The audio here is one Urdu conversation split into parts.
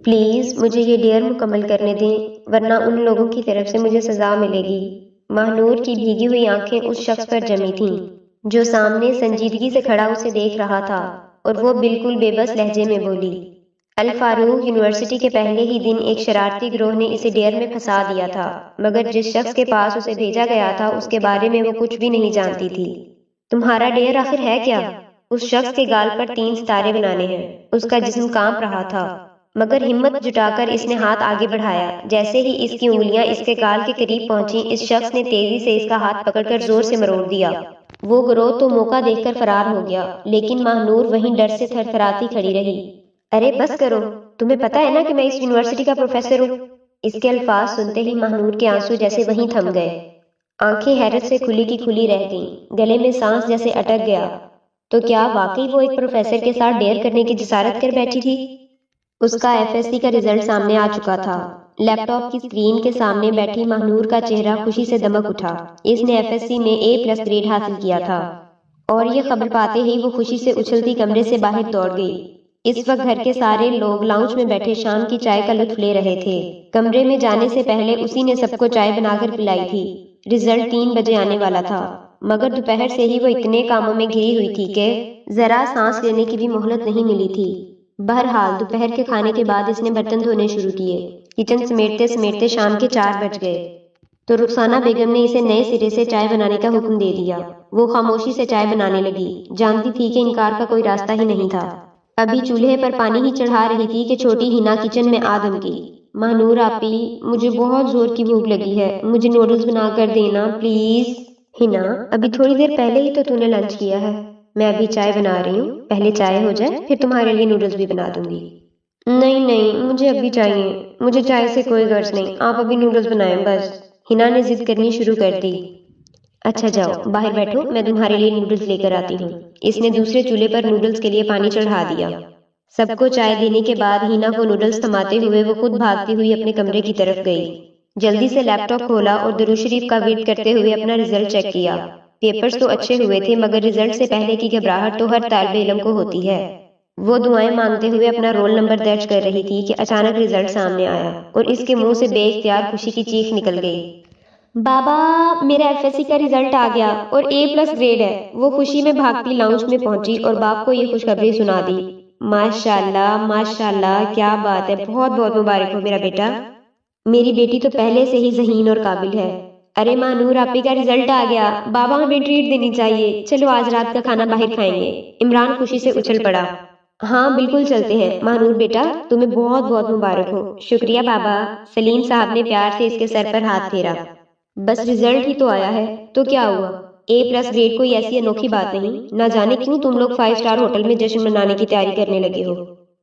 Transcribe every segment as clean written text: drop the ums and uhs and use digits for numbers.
پلیز مجھے یہ ڈیئر مکمل کرنے دیں ورنہ ان لوگوں کی طرف سے مجھے سزا ملے گی۔ ماہنور کی بھیگی ہوئی آنکھیں اس شخص پر جمی تھیں جو سامنے سنجیدگی سے کھڑا اسے دیکھ رہا تھا، اور وہ بالکل بے بس لہجے میں بولی، الفاروق یونیورسٹی کے پہلے ہی دن ایک شرارتی گروہ نے اسے ڈیر میں پھنسا دیا تھا، مگر جس شخص کے پاس اسے بھیجا گیا تھا اس کے بارے میں وہ کچھ بھی نہیں جانتی تھی۔ تمہارا ڈیر آخر ہے کیا؟ اس شخص کے گال پر 3 ستارے بنانے ہیں۔ اس کا جسم کانپ رہا تھا، مگر ہمت جٹا کر اس نے ہاتھ آگے بڑھایا۔ جیسے ہی اس کی انگلیاں اس کے گال کے قریب پہنچیں، اس شخص نے تیزی سے اس کا ہاتھ پکڑ کر زور سے مروڑ دیا۔ وہ گروہ تو موقع دیکھ کر فرار ہو گیا، لیکن ماہنور وہیں ڈر سے تھر تھراتی کھڑی رہی۔ ارے بس کرو، تمہیں پتہ ہے نا کہ میں اس یونیورسٹی کا پروفیسر ہوں۔ اس کے الفاظ سنتے ہی ماہنور کے آنسو جیسے وہیں تھم گئے، آنکھیں حیرت سے کھلی کی کھلی رہ گئیں، گلے میں سانس جیسے اٹک گیا۔ تو کیا واقعی وہ ایک پروفیسر کے ساتھ ڈیئر کرنے کی جسارت کر بیٹھی تھی؟ اس کا ایف ایس سی کا رزلٹ سامنے آ چکا تھا۔ لیپ ٹاپ کی اسکرین کے سامنے بیٹھی ماہنور کا چہرہ خوشی سے دمک اٹھا۔ اس نے ایف ایس سی میں A+ گریڈ حاصل کیا تھا، اور یہ خبر پاتے ہی وہ خوشی سے اچھلتی کمرے سے باہر دوڑ گئی۔ اس وقت گھر کے سارے لوگ لاؤنج میں بیٹھے شام کی چائے کا لطف لے رہے تھے۔ کمرے میں جانے سے پہلے اسی نے سب کو چائے بنا کر پلائی تھی۔ رزلٹ 3 بجے آنے والا تھا، مگر دوپہر سے ہی وہ اتنے کاموں میں گھری ہوئی تھی کہ ذرا سانس لینے کی بھی مہلت نہیں ملی تھی۔ بہرحال دوپہر کے کھانے کے بعد اس نے برتن دھونے شروع کیے۔ کچن سمیٹتے سمیٹتے شام کے 4 بج گئے تو رخسانہ بیگم نے اسے نئے سرے سے چائے بنانے کا حکم دے دیا۔ وہ خاموشی سے چائے بنانے لگی، جانتی تھی کہ انکار کا کوئی راستہ ہی نہیں تھا۔ ابھی چولہے پر پانی ہی چڑھا رہی تھی کہ چھوٹی ہینا کچن میں آ دھمکی، ماہنور آپی، مجھے بہت زور کی بھوک لگی ہے، مجھے نوڈلز بنا کر دینا پلیز۔ ہینا، ابھی تھوڑی دیر پہلے ہی تو نے لنچ کیا ہے۔ میں ابھی چائے بنا رہی ہوں، پہلے چائے ہو جائے پھر تمہارے لیے نوڈلز بھی بنا دوں گی۔ نہیں نہیں، مجھے ابھی چاہیے، مجھے چائے سے کوئی غرض نہیں، آپ ابھی نوڈلز بنائیں بس۔ ہینا نے ضد کرنی شروع کر دی۔ اچھا جاؤ باہر بیٹھو، میں تمہارے لیے نوڈلز لے کر آتی ہوں۔ اس نے دوسرے چولہے پر نوڈلز کے لیے پانی چڑھا دیا۔ سب کو چائے دینے کے بعد ہینا کو نوڈلز تھماتے ہوئے وہ خود بھاگتی ہوئی اپنے کمرے کی طرف گئی۔ جلدی سے لیپ ٹاپ کھولا اور درود شریف کا ورد کرتے ہوئے اپنا رزلٹ چیک کیا۔ پیپرز تو اچھے ہوئے تھے، مگر رزلٹ سے پہلے کی گھبراہٹ تو ہر طالب علم کو ہوتی ہے۔ وہ دعائیں مانگتے ہوئے اپنا رول نمبر درج کر رہی تھی کہ اچانک رزلٹ سامنے آیا اور اس کے منہ سے بے اختیار خوشی کی چیخ نکل گئی۔ بابا، میرا ایف ایس سی کا رزلٹ آ گیا اور A+ گریڈ ہے۔ وہ خوشی میں بھاگتی لاؤنج میں پہنچی اور باپ کو یہ خوشخبری سنا دی۔ ماشاءاللہ ماشاءاللہ، کیا بات ہے، بہت بہت مبارک ہو میرا بیٹا۔ میری بیٹی تو پہلے سے ہی ذہین اور قابل ہے۔ ارے ماہنور آپی کا رزلٹ آ گیا، بابا ہمیں ٹریٹ دینی چاہیے، چلو آج رات کا کھانا باہر کھائیں گے۔ عمران خوشی سے اچھل پڑا۔ ہاں بالکل چلتے ہیں ماہنور بیٹا، تمہیں بہت بہت مبارک ہو۔ شکریہ بابا۔ سلیم صاحب نے پیار سے اس کے سر پر ہاتھ پھیرا۔ بس رزلٹ ہی تو آیا ہے، تو کیا ہوا؟ A+ گریڈ کوئی ایسی انوکھی بات نہیں، نہ جانے کیوں تم لوگ 5 اسٹار ہوٹل میں جشن منانے کی تیاری کرنے لگے ہو۔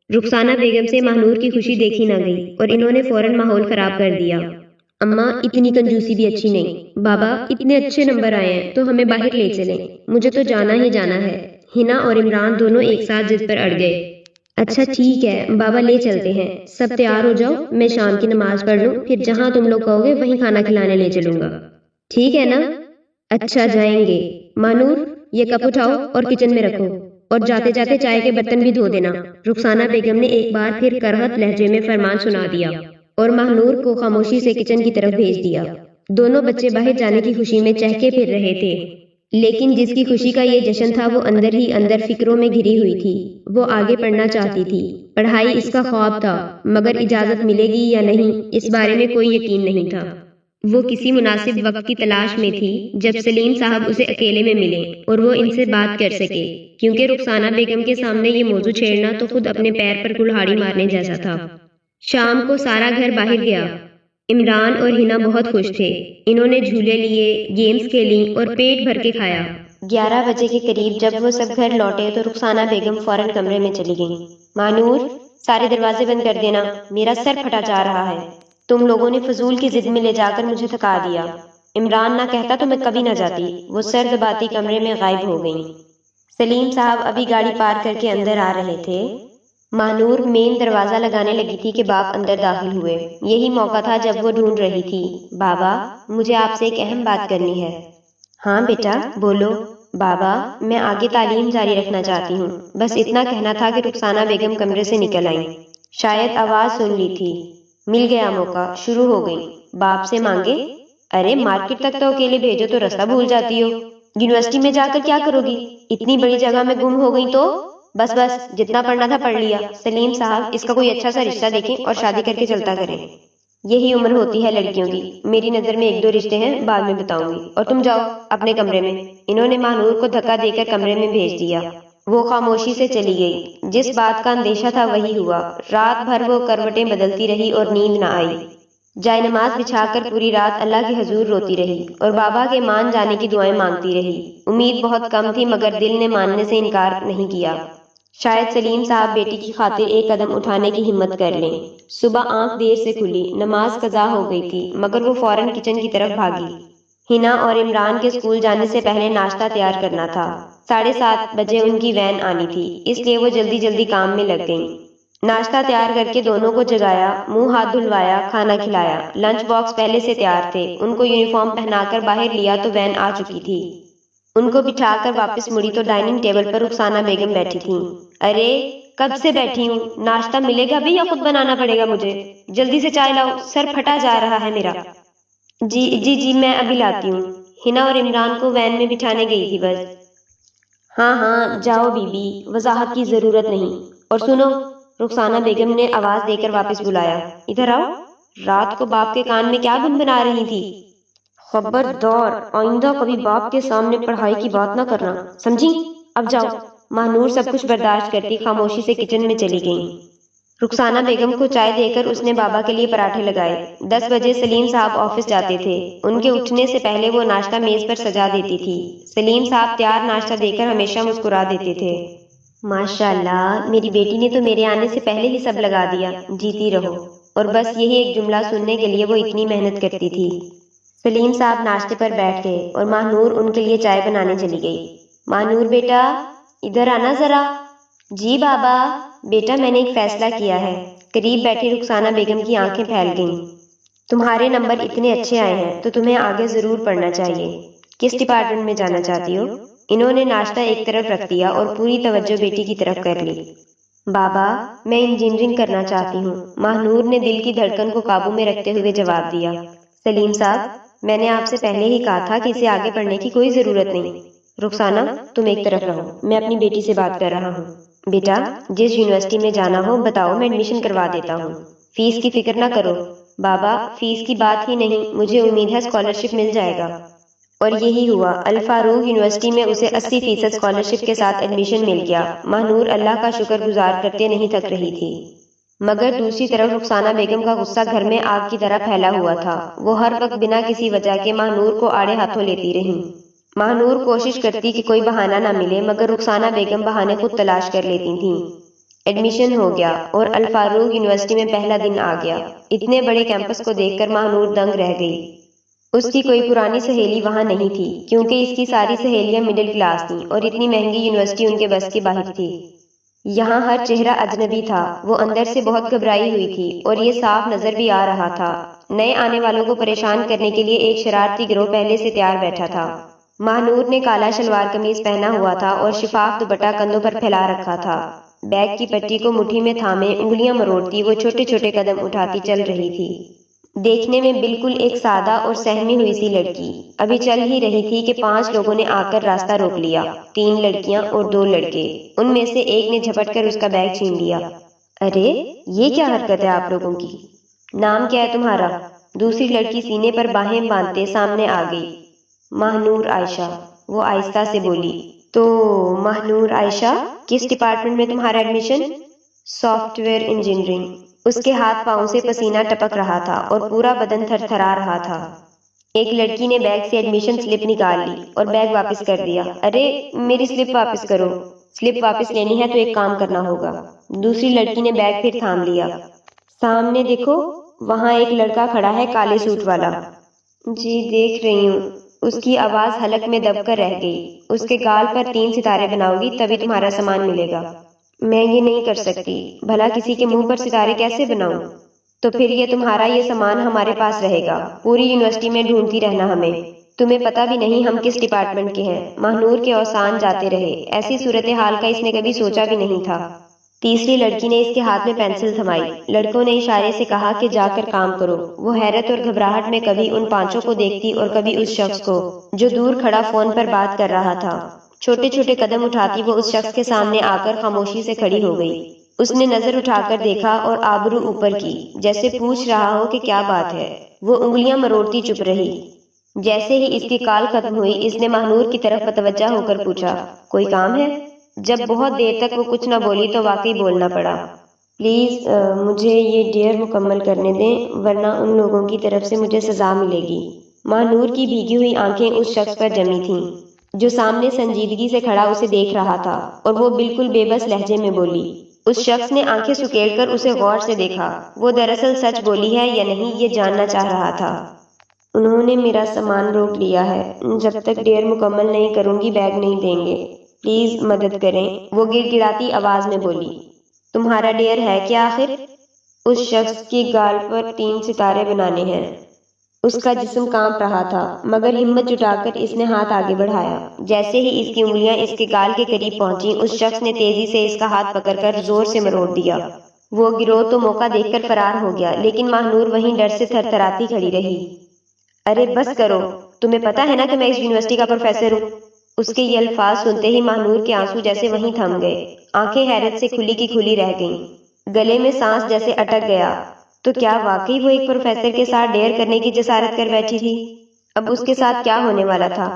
رخسانہ بیگم سے ماہنور کی خوشی دیکھی نہ گئی اور انہوں نے فوراً ماحول خراب کر دیا۔ اماں، اتنی کنجوسی بھی اچھی نہیں۔ بابا، اتنے اچھے نمبر آئے ہیں تو ہمیں باہر لے چلیں، مجھے تو جانا ہی جانا ہے۔ ہینا اور عمران دونوں ایک ساتھ ضد پر اڑ گئے۔ اچھا ٹھیک ہے بابا، لے چلتے ہیں، سب تیار ہو جاؤ، میں شام کی نماز پڑھ لوں، پھر جہاں تم لوگ کہو گے وہیں کھانا کھلانے لے چلوں گا، ٹھیک ہے نا؟ اچھا جائیں گے۔ مانور، یہ کپ اٹھاؤ اور کچن میں رکھو، اور جاتے جاتے چائے کے برتن بھی دھو دینا۔ رخسانہ بیگم نے ایک بار پھر کرہت لہجے میں فرمان سنا دیا اور ماہنور کو خاموشی سے کچن کی طرف بھیج دیا۔ دونوں بچے باہر جانے کی خوشی میں چہکے پھر رہے تھے، لیکن جس کی خوشی کا یہ جشن تھا وہ اندر ہی اندر فکروں میں گھری ہوئی تھی۔ وہ آگے پڑھنا چاہتی تھی، پڑھائی اس کا خواب تھا، مگر اجازت ملے گی یا نہیں اس بارے میں کوئی یقین نہیں تھا۔ وہ کسی مناسب وقت کی تلاش میں تھی جب سلیم صاحب اسے اکیلے میں ملے اور وہ ان سے بات کر سکے، کیونکہ رخسانہ بیگم کے سامنے یہ موضوع چھیڑنا تو خود اپنے پیر پر کلہاڑی مارنے جیسا تھا۔ شام کو سارا گھر باہر گیا۔ عمران اور ہینا بہت خوش تھے، انہوں نے جھولے لیے، گیمز کھیلی اور پیٹ بھر کے کھایا۔ 11 بجے کے قریب جب وہ سب گھر لوٹے تو رخسانہ بیگم فوراً کمرے میں چلی گئیں۔ مانور، سارے دروازے بند کر دینا، میرا سر پھٹا جا رہا ہے، تم لوگوں نے فضول کی ضد میں لے جا کر مجھے تھکا دیا۔ عمران نہ کہتا تو میں کبھی نہ جاتی۔ وہ سر دباتی کمرے میں غائب ہو گئیں۔ سلیم صاحب ابھی گاڑی پار کر کے اندر آ رہے تھے۔ مانور مین دروازہ لگانے لگی تھی کہ باپ اندر داخل ہوئے۔ یہی موقع تھا جب وہ ڈھونڈ رہی تھی۔ بابا، مجھے آپ سے ایک اہم بات کرنی ہے۔ ہاں بیٹا بولو۔ بابا، میں آگے تعلیم جاری رکھنا چاہتی ہوں، بس اتنا کہنا تھا کہ رخسانہ بیگم کمرے سے نکل آئیں۔ شاید آواز سن لی تھی۔ مل گیا موقع، شروع ہو گئی۔ باپ سے مانگے؟ ارے مارکیٹ تک تو اکیلے بھیجو تو رستہ بھول جاتی ہو، یونیورسٹی میں جا کر کیا کرو گی؟ اتنی بڑی جگہ میں گم ہو گئی تو؟ بس بس، جتنا پڑھنا تھا پڑھ لیا۔ سلیم صاحب، اس کا کوئی اچھا سا رشتہ دیکھیں اور شادی کر کے چلتا کریں۔ یہی عمر ہوتی ہے لڑکیوں کی۔ میری نظر میں ایک دو رشتے ہیں، بعد میں بتاؤں گی، اور تم جاؤ اپنے کمرے میں۔ انہوں نے ماہنور کو دھکا دے کر کمرے میں بھیج دیا۔ وہ خاموشی سے چلی گئی۔ جس بات کا اندیشہ تھا وہی ہوا۔ رات بھر وہ کروٹیں بدلتی رہی اور نیند نہ آئی۔ جائے نماز بچھا کر پوری رات اللہ کے حضور روتی رہی اور بابا کے مان جانے کی دعائیں مانگتی رہی۔ امید بہت کم تھی مگر دل نے ماننے سے انکار نہیں کیا۔ شاید سلیم صاحب بیٹی کی خاطر ایک قدم اٹھانے کی ہمت کر لیں۔ صبح آنکھ دیر سے کھلی، نماز قضا ہو گئی تھی مگر وہ فوراً کچن کی طرف بھاگی۔ ہنا اور عمران کے اسکول جانے سے پہلے ناشتہ تیار کرنا تھا۔ 7:30 بجے ان کی وین آنی تھی، اس لیے وہ جلدی جلدی کام میں لگ گئیں۔ ناشتہ تیار کر کے دونوں کو جگایا، منہ ہاتھ دھلوایا، کھانا کھلایا۔ لنچ باکس پہلے سے تیار تھے۔ ان کو یونیفارم پہنا کر باہر لیا تو وین آ چکی تھی۔ ان کو بٹھا کر واپس مڑی تو ڈائننگ ٹیبل پر رخسانہ بیگم بیٹھی تھیں۔ ارے کب سے بیٹھی ہوں، ناشتہ ملے گا بھی یا خود بنانا پڑے گا مجھے؟ جلدی سے چائے لاؤ، سر پھٹا جا رہا ہے میرا۔ جی جی جی، میں ابھی لاتی ہوں۔ ہنا اور عمران کو وین میں بٹھانے گئی تھی بس۔ ہاں ہاں جاؤ بی بی، وضاحت کی ضرورت نہیں۔ اور سنو، رخسانہ بیگم نے آواز دے کر واپس بلایا، ادھر آؤ۔ رات کو باپ کے کان میں کیا گنگنا رہی تھی؟ خبردار، آئندہ کبھی باپ کے سامنے پڑھائی کی بات نہ کرنا، سمجھی؟ اب جاؤ۔ ماہنور سب کچھ برداشت کرتی خاموشی سے کچن میں چلی گئیں۔ رخسانہ بیگم کو چائے دے کر اس نے بابا کے لیے پراٹھے لگائے۔ 10 بجے سلیم صاحب آفس جاتے تھے۔ ان کے اٹھنے سے پہلے وہ ناشتہ میز پر سجا دیتی تھی۔ سلیم صاحب تیار ناشتہ دے کر ہمیشہ مسکرا دیتے تھے۔ ماشاءاللہ، میری بیٹی نے تو میرے آنے سے پہلے ہی سب لگا دیا، جیتی رہو۔ اور بس یہی ایک جملہ سننے کے لیے وہ اتنی محنت کرتی تھی۔ سلیم صاحب ناشتے پر بیٹھ گئے اور ماہنور ان کے لیے چائے بنانے چلی گئی۔ ماہنور بیٹا، ادھر آنا ذرا۔ جی بابا۔ بیٹا، میں نے ایک فیصلہ کیا ہے۔ قریب بیٹھی رخسانہ بیگم کی آنکھیں پھیل گئیں۔ تمہارے نمبر اتنے اچھے آئے ہیں تو تمہیں آگے ضرور پڑھنا چاہیے۔ کس ڈپارٹمنٹ میں جانا چاہتی ہو؟ انہوں نے ناشتہ ایک طرف رکھ دیا اور پوری توجہ بیٹی کی طرف کر لی۔ بابا، میں انجینئرنگ کرنا چاہتی ہوں، ماہنور نے دل کی دھڑکن کو قابو میں رکھتے ہوئے جواب دیا۔ سلیم صاحب، میں نے آپ سے پہلے ہی کہا تھا کہ اسے آگے پڑھنے کی کوئی ضرورت نہیں۔ رخسانہ، تم ایک طرف رہو، میں اپنی بیٹی سے بات کر رہا ہوں۔ بیٹا، جس یونیورسٹی میں جانا ہو بتاؤ، میں ایڈمیشن کروا دیتا ہوں۔ فیس کی فکر نہ کرو۔ بابا، فیس کی بات ہی نہیں، مجھے امید ہے اسکالرشپ مل جائے گا۔ اور یہی ہوا، الفاروق یونیورسٹی میں اسے 80% اسکالرشپ کے ساتھ ایڈمیشن مل گیا۔ ماہنور اللہ کا شکر گزار کرتے نہیں تھک رہی تھی۔ مگر دوسری طرف رخسانہ بیگم کا غصہ گھر میں آگ کی طرح پھیلا ہوا تھا۔ وہ ہر وقت بنا کسی وجہ کے ماہنور کو آڑے ہاتھوں لیتی رہی۔ ماہنور کوشش کرتی کہ کوئی بہانہ نہ ملے مگر رخسانہ بیگم بہانے خود تلاش کر لیتی تھیں۔ ایڈمیشن ہو گیا اور الفاروق یونیورسٹی میں پہلا دن آ گیا۔ اتنے بڑے کیمپس کو دیکھ کر ماہنور دنگ رہ گئی۔ اس کی کوئی پرانی سہیلی وہاں نہیں تھی کیونکہ اس کی ساری سہیلیاں مڈل کلاس تھیں اور اتنی مہنگی یونیورسٹی ان کے بس کے باہر تھی۔ یہاں ہر چہرہ اجنبی تھا۔ وہ اندر سے بہت گھبرائی ہوئی تھی اور یہ صاف نظر بھی آ رہا تھا۔ نئے آنے والوں کو پریشان کرنے کے لیے ایک شرارتی گروہ پہلے سے تیار بیٹھا تھا۔ ماہنور نے کالا شلوار قمیض پہنا ہوا تھا اور شفاف دوپٹہ کندھوں پر پھیلا رکھا تھا۔ بیگ کی پٹی کو مٹھی میں تھامے انگلیاں مروڑتی وہ چھوٹے چھوٹے قدم اٹھاتی چل رہی تھی۔ دیکھنے میں بالکل ایک سادہ اور سہمی ہوئی سی لڑکی۔ ابھی چل ہی رہی تھی کہ 5 لوگوں نے آ کر راستہ روک لیا۔ 3 لڑکیاں اور 2 لڑکے۔ ان میں سے ایک نے جھپٹ کر اس کا بیگ چھین لیا۔ ارے یہ کیا حرکت ہے آپ لوگوں کی؟ نام کیا ہے تمہارا؟ دوسری لڑکی سینے پر باہیں باندھتے سامنے آ گئی۔ ماہنور عائشہ، وہ آہستہ سے بولی۔ تو ماہنور عائشہ، کس ڈپارٹمنٹ میں تمہارا ایڈمیشن؟ Software engineering. اس کے ہاتھ پاؤں سے پسینہ ٹپک رہا تھا اور پورا بدن تھر تھرا رہا تھا۔ ایک لڑکی نے بیگ سے ایڈمیشن سلپ نکال لی اور بیگ واپس کر دیا۔ ارے میری سلپ واپس کرو۔ سلپ واپس لینی ہے تو ایک کام کرنا ہوگا۔ دوسری لڑکی نے بیگ پھر تھام لیا۔ سامنے دیکھو، وہاں ایک لڑکا کھڑا ہے کالے سوٹ والا۔ جی دیکھ رہی ہوں۔ اس کی آواز حلق میں دب کر رہ گئی۔ اس کے گال پر 3 ستارے بناؤ گی تبھی تمہارا سامان ملے گا۔ میں یہ نہیں کر سکتی۔ بھلا کسی کے منہ پر ستارے کیسے بناؤں؟ تو پھر یہ تمہارا یہ سامان ہمارے پاس رہے گا۔ پوری یونیورسٹی میں ڈھونڈتی رہنا ہمیں۔ تمہیں پتہ بھی نہیں ہم کس ڈپارٹمنٹ کے ہیں۔ ماہنور کے اوسان جاتے رہے۔ ایسی صورتحال کا اس نے کبھی سوچا بھی نہیں تھا۔ تیسری لڑکی نے اس کے ہاتھ میں پینسل تھمائی۔ لڑکوں نے اشارے سے کہا کہ جا کر کام کرو۔ وہ حیرت اور گھبراہٹ میں کبھی ان پانچوں کو دیکھتی اور کبھی اس شخص کو جو دور کھڑا فون پر بات کر رہا تھا۔ چھوٹے چھوٹے قدم اٹھاتی وہ اس شخص کے سامنے آ کر خاموشی سے کھڑی ہو گئی۔ اس نے نظر اٹھا کر دیکھا اور آبرو اوپر کی، جیسے پوچھ رہا ہو کہ کیا بات ہے۔ وہ انگلیاں مروڑتی چپ رہی۔ جیسے ہی اس کی کال ختم ہوئی، اس نے ماہنور کی طرف متوجہ ہو کر پوچھا، کوئی کام ہے؟ جب بہت دیر تک وہ کچھ نہ بولی تو واقعی بولنا پڑا۔ پلیز مجھے یہ ڈیئر مکمل کرنے دیں، ورنہ ان لوگوں کی طرف سے مجھے سزا ملے گی۔ ماہنور کی بھیگی ہوئی آنکھیں اس شخص پر جمی تھیں جو سامنے سنجیدگی سے کھڑا اسے دیکھ رہا تھا، اور وہ بالکل بے بس لہجے میں بولی۔ اس شخص نے آنکھیں سکیڑ کر اسے غور سے دیکھا۔ وہ دراصل سچ بولی ہے یا نہیں یہ جاننا چاہ رہا تھا۔ انہوں نے میرا سامان روک لیا ہے، جب تک ڈیئر مکمل نہیں کروں گی بیگ نہیں دیں گے، پلیز مدد کریں، وہ گڑ گڑاتی آواز میں بولی۔ تمہارا ڈیئر ہے کیا آخر؟ اس شخص کی گال پر 3 ستارے بنانے ہیں۔ اس کا جسم کانپ رہا تھا، مگر ہمت جٹا کر اس نے ہاتھ آگے بڑھایا۔ جیسے ہی اس کی انگلیاں اس کے گال کے قریب پہنچی، اس شخص نے تیزی سے اس کا ہاتھ پکڑ کر زور سے مروڑ دیا۔ وہ گروہ تو موقع دیکھ کر فرار ہو گیا، لیکن ماہنور وہیں ڈر سے تھر تھراتی کھڑی رہی۔ ارے بس کرو، تمہیں پتا ہے نا کہ میں اس یونیورسٹی کا پروفیسر ہوں۔ اس کے یہ الفاظ سنتے ہی ماہنور کے آنسو جیسے وہیں تھم گئے، آنکھیں حیرت سے کھلی کی کھلی رہ گئیں، گلے میں سانس جیسے اٹک گیا۔ تو کیا واقعی وہ ایک پروفیسر کے ساتھ ڈیئر کرنے کی جسارت کر بیٹھی تھی؟ اب اس کے ساتھ کیا ہونے والا تھا؟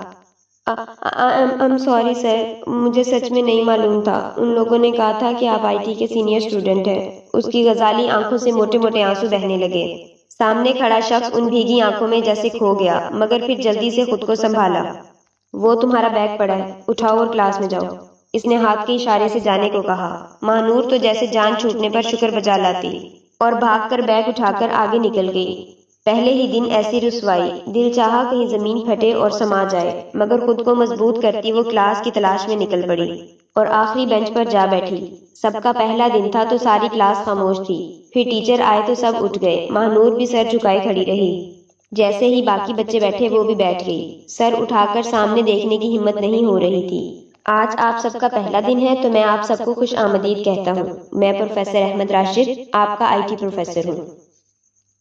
I'm sorry سر، مجھے سچ میں نہیں معلوم تھا۔ ان لوگوں نے کہا تھا کہ آپ IT کے سینئر اسٹوڈنٹ ہیں۔ اس کی غزالی آنکھوں سے موٹے موٹے آنسو بہنے لگے۔ سامنے کھڑا شخص ان بھیگی آنکھوں میں جیسے کھو گیا، مگر پھر جلدی سے خود کو سنبھالا۔ وہ تمہارا بیگ پڑا ہے، اٹھاؤ اور کلاس میں جاؤ، اس نے ہاتھ کے اشارے سے جانے کو کہا۔ ماہنور تو جیسے جان چھوٹنے پر شکر بجا لاتی اور بھاگ کر بیگ اٹھا کر آگے نکل گئی۔ پہلے ہی دن ایسی رسوائی، دل چاہا کہیں زمین پھٹے اور سما جائے، مگر خود کو مضبوط کرتی وہ کلاس کی تلاش میں نکل پڑی اور آخری بینچ پر جا بیٹھی۔ سب کا پہلا دن تھا تو ساری کلاس خاموش تھی، پھر ٹیچر آئے تو سب اٹھ گئے، ماہنور بھی سر جھکائے کھڑی رہی۔ جیسے ہی باقی بچے بیٹھے وہ بھی بیٹھ گئی، سر اٹھا کر سامنے دیکھنے کی ہمت نہیں ہو رہی تھی۔ آج آپ سب کا پہلا دن ہے تو میں آپ سب کو خوش آمدید کہتا ہوں۔ میں پروفیسر احمد راشد، آپ کا IT پروفیسر ہوں۔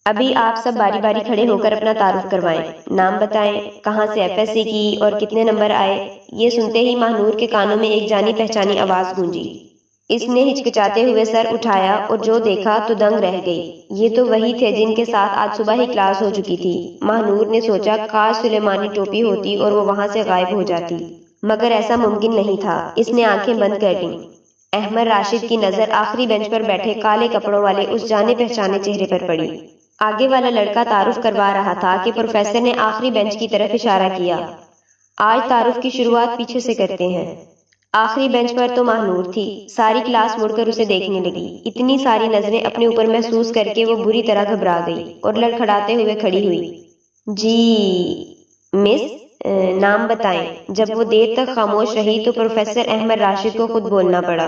ابھی آپ سب باری باری کھڑے ہو کر اپنا تعارف کروائیں، نام بتائیں، کہاں سے FSC کی اور کتنے نمبر آئے۔ یہ سنتے ہی ماہنور کے کانوں میں ایک جانی پہچانی آواز گونجی۔ اس نے ہچکچاتے ہوئے سر اٹھایا اور جو دیکھا تو دنگ رہ گئی۔ یہ تو وہی تھے جن کے ساتھ آج صبح ہی کلاس ہو چکی تھی۔ ماہنور نے سوچا کاش سلیمانی ٹوپی ہوتی اور وہ وہاں سے غائب ہو جاتی، مگر ایسا ممکن نہیں تھا۔ اس نے آنکھیں بند کر لیں۔ احمد راشد کی نظر آخری بینچ پر بیٹھے کالے کپڑوں والے اس جانے پہچانے چہرے پر پڑی۔ آگے والا لڑکا تعارف کروا رہا تھا کہ پروفیسر نے آخری بینچ کی طرف اشارہ کیا۔ آج تعارف کی شروعات پیچھے سے کرتے ہیں۔ آخری بینچ پر تو ماہنور تھی، ساری کلاس مڑ کر اسے دیکھنے لگی۔ اتنی ساری نظریں اپنے اوپر محسوس کر کے وہ بری طرح گھبرا گئی اور لڑکھڑاتے ہوئے کھڑی ہوئی۔ جی مس، نام بتائیں۔ جب وہ دیر تک خاموش رہی تو پروفیسر احمد راشد کو خود بولنا پڑا۔